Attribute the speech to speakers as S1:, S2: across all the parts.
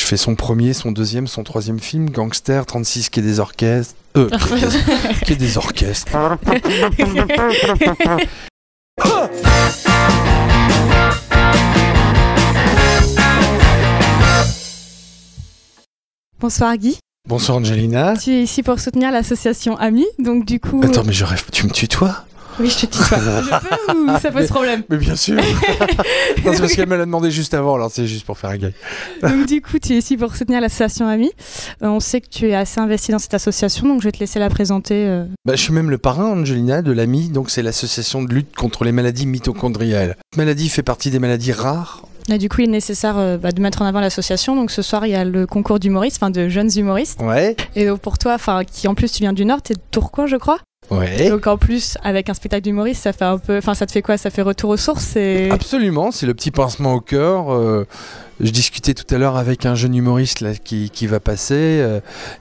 S1: Je fais son premier, son deuxième, son troisième film, Gangster, 36 quai des orchestres. Quai des orchestres.
S2: Bonsoir Guy.
S1: Bonsoir Angelina.
S2: Tu es ici pour soutenir l'association Amis, donc du coup...
S1: Attends, mais je rêve, tu me tutoies ?
S2: Oui, je te tutoie. Je peux ou ça pose problème ?
S1: Mais bien sûr. Non, c'est parce qu'elle me l'a demandé juste avant, alors c'est juste pour faire un gag.
S2: Donc du coup, tu es ici pour soutenir l'association Amis. On sait que tu es assez investi dans cette association, donc je vais te laisser la présenter.
S1: Je suis même le parrain, Angelina, de l'AMI, donc c'est l'association de lutte contre les maladies mitochondriales. Cette maladie fait partie des maladies rares.
S2: Et du coup, il est nécessaire de mettre en avant l'association. Donc ce soir, il y a le concours d'humoristes, de jeunes humoristes.
S1: Ouais.
S2: Et donc pour toi, qui en plus tu viens du Nord, t'es de Tourcoing, je crois.
S1: Ouais.
S2: Donc en plus, avec un spectacle d'humoriste, ça fait un peu, ça te fait quoi ? Ça fait retour aux sources et...
S1: Absolument, c'est le petit pincement au cœur. Je discutais tout à l'heure avec un jeune humoriste là, qui va passer.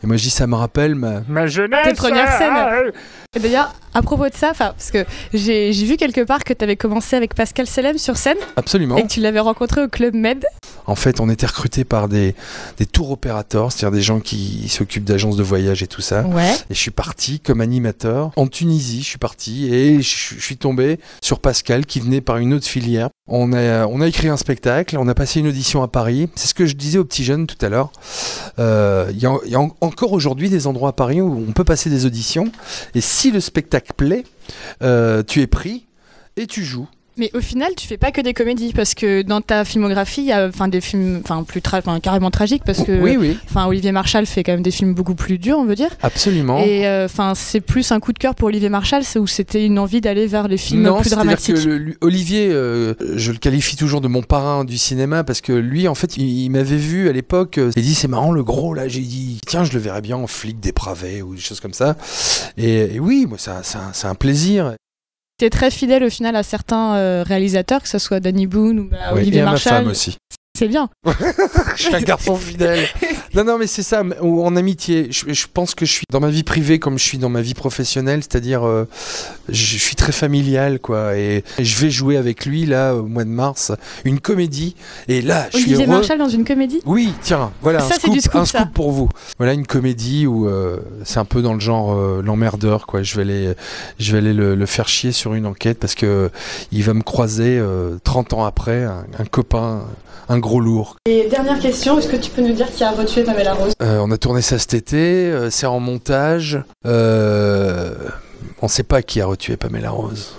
S1: Et moi je dis, ça me rappelle ma jeunesse.
S2: Tes premières scènes. Et d'ailleurs, à propos de ça, parce que j'ai vu quelque part que tu avais commencé avec Pascal Selem sur scène.
S1: Absolument.
S2: Et que tu l'avais rencontré au Club Med.
S1: En fait, on était recrutés par des tour opérateurs, c'est-à-dire des gens qui s'occupent d'agences de voyage et tout ça.
S2: Ouais.
S1: Et je suis parti comme animateur en Tunisie. Je suis parti et je suis tombé sur Pascal qui venait par une autre filière. On a écrit un spectacle, on a passé une audition à Paris. C'est ce que je disais aux petits jeunes tout à l'heure. Il y a encore aujourd'hui des endroits à Paris où on peut passer des auditions. Et si le spectacle plaît, tu es pris et tu joues.
S2: Mais au final, tu fais pas que des comédies, parce que dans ta filmographie, il y a des films carrément tragiques, parce que
S1: oui.
S2: Olivier Marchal fait quand même des films beaucoup plus durs, on veut dire.
S1: Absolument.
S2: Et c'est plus un coup de cœur pour Olivier Marchal, ou c'était une envie d'aller vers les films plus dramatiques.
S1: Que Olivier, je le qualifie toujours de mon parrain du cinéma, parce que lui, en fait, il m'avait vu à l'époque. Il dit, c'est marrant le gros là. J'ai dit, tiens, je le verrais bien en flic dépravé ou des choses comme ça. Et oui, moi, c'est un plaisir.
S2: T'es très fidèle au final à certains réalisateurs, que ce soit Danny Boone ou Olivier Marchal.
S1: Et à ma femme aussi.
S2: C'est bien.
S1: Je suis un garçon fidèle. Non, mais c'est ça. En amitié, je pense que je suis dans ma vie privée comme je suis dans ma vie professionnelle, c'est-à-dire je suis très familial, quoi. Et je vais jouer avec lui là au mois de mars une comédie. Et là, je suis heureux.
S2: Olivier Marchal dans une comédie ?
S1: Oui, tiens, voilà
S2: ça,
S1: un scoop pour vous. Voilà une comédie où c'est un peu dans le genre l'emmerdeur, quoi. Je vais aller le faire chier sur une enquête parce que il va me croiser 30 ans après, un copain. Un gros lourd.
S2: Et dernière question, est-ce que tu peux nous dire qui a retué Pamela Rose ?
S1: On a tourné ça cet été, c'est en montage. On ne sait pas qui a retué Pamela Rose.